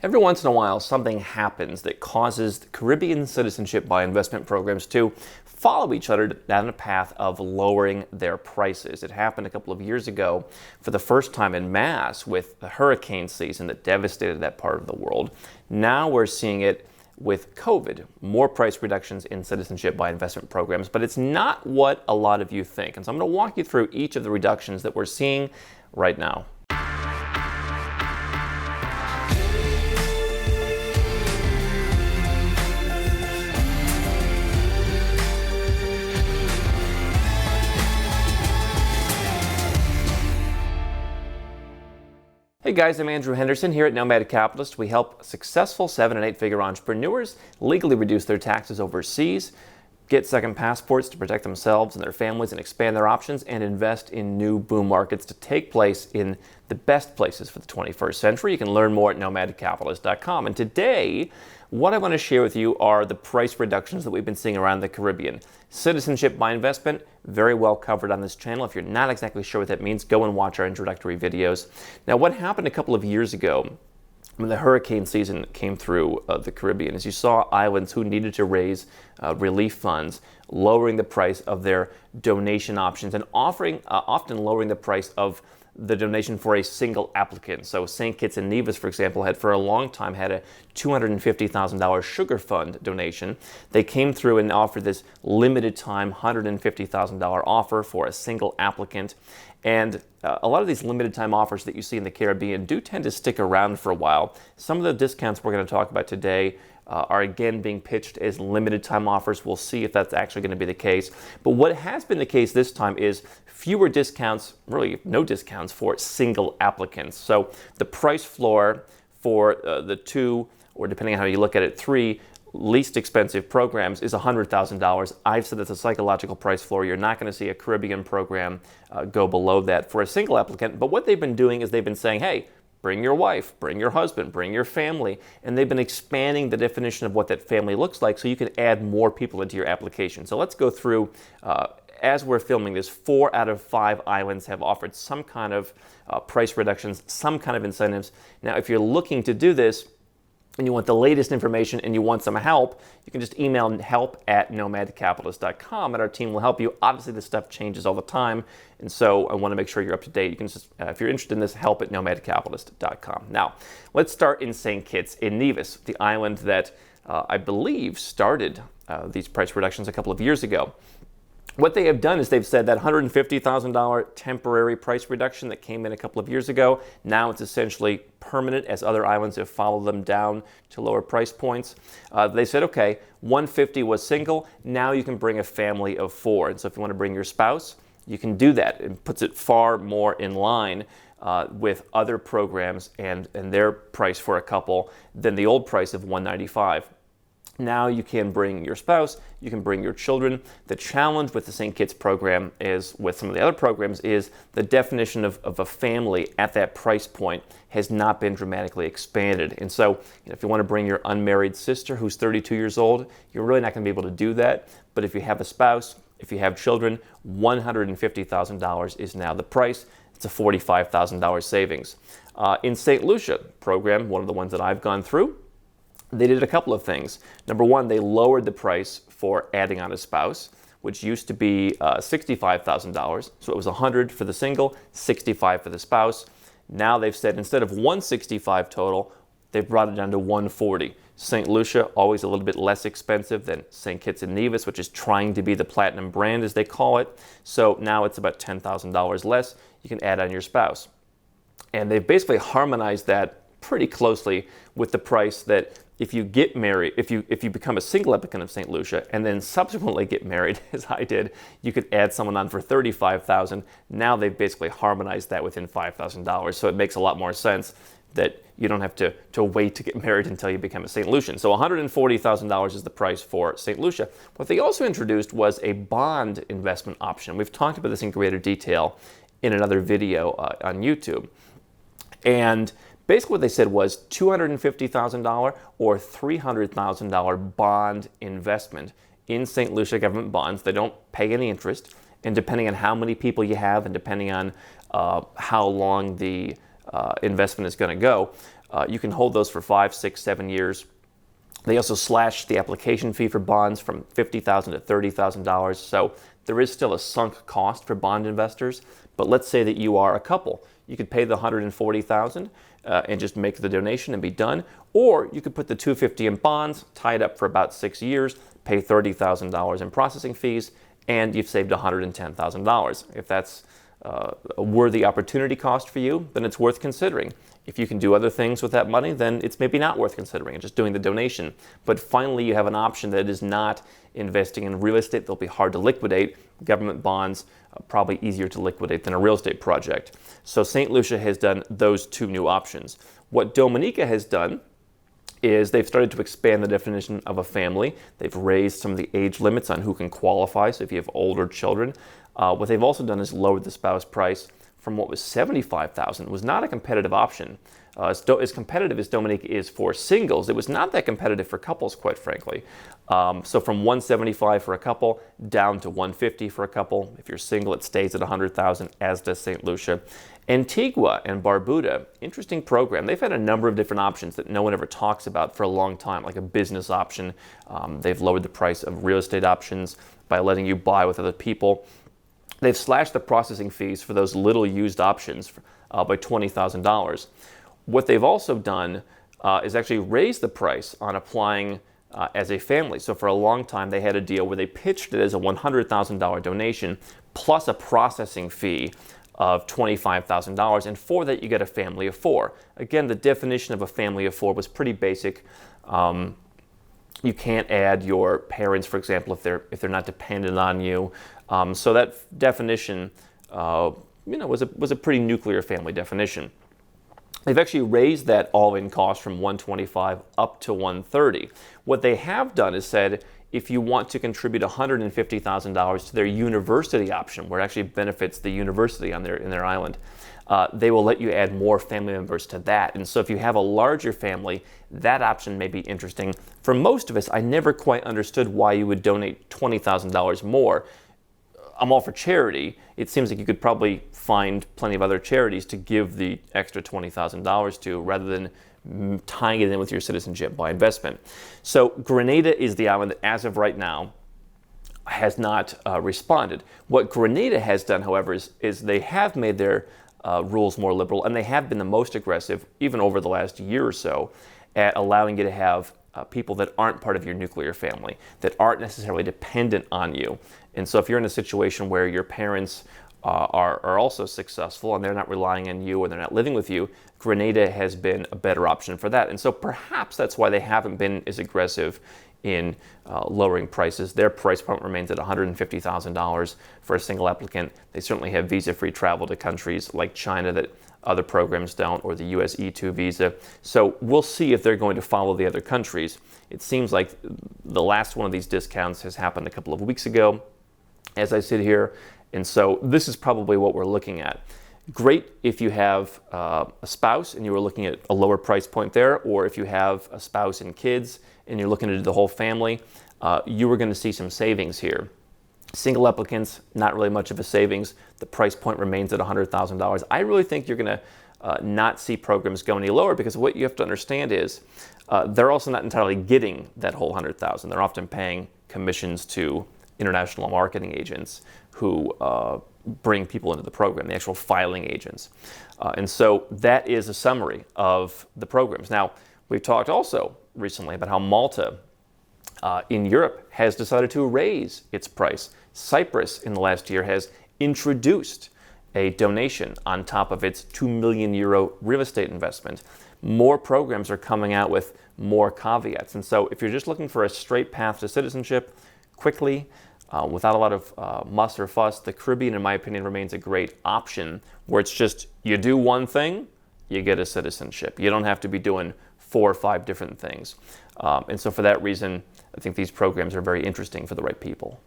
Every once in a while, something happens that causes the Caribbean citizenship by investment programs to follow each other down a path of lowering their prices. It happened a couple of years ago for the first time en masse with the hurricane season that devastated that part of the world. Now we're seeing it with COVID, more price reductions in citizenship by investment programs, but it's not what a lot of you think. And so I'm going to walk you through each of the reductions that we're seeing right now. Hey guys, I'm Andrew Henderson here at Nomad Capitalist. We help successful 7- and 8-figure entrepreneurs legally reduce their taxes overseas, get second passports to protect themselves and their families and expand their options, and invest in new boom markets to take place in the best places for the 21st century. You can learn more at nomadcapitalist.com. And today, what I want to share with you are the price reductions that we've been seeing around the Caribbean. Citizenship by investment, very well covered on this channel. If you're not exactly sure what that means, go and watch our introductory videos. Now, what happened a couple of years ago when the hurricane season came through the Caribbean is you saw islands who needed to raise relief funds, lowering the price of their donation options and often lowering the price of the donation for a single applicant. So St. Kitts and Nevis, for example, had for a long time had a $250,000 sugar fund donation. They came through and offered this limited time $150,000 offer for a single applicant. And a lot of these limited time offers that you see in the Caribbean do tend to stick around for a while. Some of the discounts we're going to talk about today are again being pitched as limited time offers. We'll see if that's actually going to be the case. But what has been the case this time is fewer discounts, really no discounts for single applicants. So the price floor for the two, or depending on how you look at it, three least expensive programs is $100,000. I've said that's a psychological price floor. You're not going to see a Caribbean program go below that for a single applicant. But what they've been doing is they've been saying, hey, bring your wife, bring your husband, bring your family. And they've been expanding the definition of what that family looks like so you can add more people into your application. So let's go through, as we're filming this, 4 out of 5 islands have offered some kind of price reductions, some kind of incentives. Now, if you're looking to do this, and you want the latest information and you want some help, you can just email help@nomadcapitalist.com and our team will help you. Obviously, this stuff changes all the time, and so I want to make sure you're up to date. You can just, if you're interested in this, help@nomadcapitalist.com. Now, let's start in St. Kitts in Nevis, the island that I believe started these price reductions a couple of years ago. What they have done is they've said that $150,000 temporary price reduction that came in a couple of years ago, now it's essentially permanent as other islands have followed them down to lower price points. They said, okay, $150 was single, now you can bring a family of 4. And so if you want to bring your spouse, you can do that. It puts it far more in line with other programs and their price for a couple than the old price of $195. Now you can bring your spouse, you can bring your children. The challenge with the St. Kitts program is, with some of the other programs, is the definition of a family at that price point has not been dramatically expanded. And so if you want to bring your unmarried sister who's 32 years old, you're really not going to be able to do that. But if you have a spouse, if you have children, $150,000 is now the price. It's a $45,000 savings. In St. Lucia program, one of the ones that I've gone through, they did a couple of things. Number one, they lowered the price for adding on a spouse, which used to be $65,000. So it was $100 for the single, $65 for the spouse. Now they've said instead of $165 total, they've brought it down to $140. St. Lucia, always a little bit less expensive than St. Kitts and Nevis, which is trying to be the platinum brand, as they call it. So now it's about $10,000 less. You can add on your spouse. And they've basically harmonized that pretty closely with the price that if you get married, if you become a single applicant of St. Lucia and then subsequently get married, as I did, you could add someone on for $35,000. Now they've basically harmonized that within $5,000. So it makes a lot more sense that you don't have to wait to get married until you become a St. Lucian. So $140,000 is the price for St. Lucia. What they also introduced was a bond investment option. We've talked about this in greater detail in another video on YouTube. And basically what they said was $250,000 or $300,000 bond investment in St. Lucia government bonds. They don't pay any interest. And depending on how many people you have and depending on how long the investment is going to go, You can hold those for 5, 6, 7 years. They also slashed the application fee for bonds from $50,000 to $30,000. So there is still a sunk cost for bond investors. But let's say that you are a couple. You could pay the $140,000 and just make the donation and be done. Or you could put the $250,000 in bonds, tie it up for about 6 years, pay $30,000 in processing fees, and you've saved $110,000. If that's a worthy opportunity cost for you, then it's worth considering. If you can do other things with that money, then it's maybe not worth considering, just doing the donation. But finally, you have an option that is not investing in real estate. They'll be hard to liquidate. Government bonds, probably easier to liquidate than a real estate project. So St. Lucia has done those two new options. What Dominica has done is they've started to expand the definition of a family. They've raised some of the age limits on who can qualify, so if you have older children. What they've also done is lowered the spouse price from what was $75,000. It was not a competitive option. As competitive as Dominica is for singles, it was not that competitive for couples, quite frankly. So from $175,000 for a couple down to $150,000 for a couple. If you're single, it stays at $100,000, as does St. Lucia. Antigua and Barbuda, interesting program. They've had a number of different options that no one ever talks about for a long time, like a business option. They've lowered the price of real estate options by letting you buy with other people. They've slashed the processing fees for those little used options by $20,000. What they've also done is actually raise the price on applying as a family. So for a long time, they had a deal where they pitched it as a $100,000 donation plus a processing fee of $25,000. And for that, you get a family of 4. Again, the definition of a family of 4 was pretty basic. You can't add your parents, for example, if they're not dependent on you. So that definition, was a pretty nuclear family definition. They've actually raised that all-in cost from $125,000 up to $130,000. What they have done is said, if you want to contribute $150,000 to their university option, where it actually benefits the university in their island, they will let you add more family members to that. And so if you have a larger family, that option may be interesting. For most of us, I never quite understood why you would donate $20,000 more. I'm all for charity. It seems like you could probably find plenty of other charities to give the extra $20,000 to rather than tying it in with your citizenship by investment. So Grenada is the island that, as of right now, has not responded. What Grenada has done, however, is they have made their rules more liberal, and they have been the most aggressive, even over the last year or so, at allowing you to have people that aren't part of your nuclear family, that aren't necessarily dependent on you. And so if you're in a situation where your parents are also successful and they're not relying on you or they're not living with you, Grenada has been a better option for that. And so perhaps that's why they haven't been as aggressive in lowering prices. Their price point remains at $150,000 for a single applicant. They certainly have visa-free travel to countries like China that other programs don't, or the US E2 visa. So we'll see if they're going to follow the other countries. It seems like the last one of these discounts has happened a couple of weeks ago, as I sit here. And so this is probably what we're looking at. Great if you have a spouse and you were looking at a lower price point there, or if you have a spouse and kids and you're looking to do the whole family, you are going to see some savings here. Single applicants, not really much of a savings. The price point remains at $100,000. I really think you're going to not see programs go any lower, because what you have to understand is they're also not entirely getting that whole $100,000. They're often paying commissions to international marketing agents who bring people into the program, the actual filing agents. And so that is a summary of the programs. Now, we've talked also recently about how Malta in Europe has decided to raise its price. Cyprus in the last year has introduced a donation on top of its €2 million real estate investment. More programs are coming out with more caveats. And so if you're just looking for a straight path to citizenship quickly, without a lot of muss or fuss, the Caribbean, in my opinion, remains a great option, where it's just you do one thing, you get a citizenship. You don't have to be doing 4 or 5 different things. And so for that reason, I think these programs are very interesting for the right people.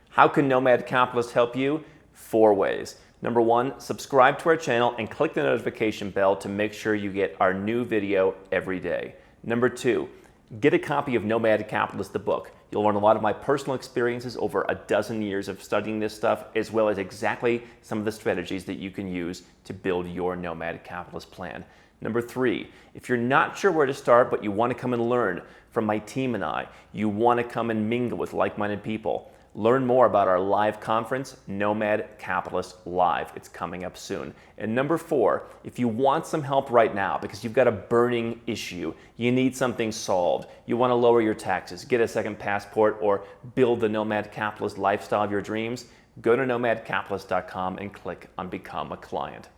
How can Nomad Capitalist help you? 4 ways. Number 1, subscribe to our channel and click the notification bell to make sure you get our new video every day. Number 2, get a copy of Nomad Capitalist, the book. You'll learn a lot of my personal experiences over a dozen years of studying this stuff, as well as exactly some of the strategies that you can use to build your Nomad Capitalist plan. Number 3, if you're not sure where to start, but you want to come and learn from my team and I, you want to come and mingle with like-minded people, learn more about our live conference, Nomad Capitalist Live. It's coming up soon. And number 4, if you want some help right now because you've got a burning issue, you need something solved, you want to lower your taxes, get a second passport, or build the Nomad Capitalist lifestyle of your dreams, go to nomadcapitalist.com and click on Become a Client.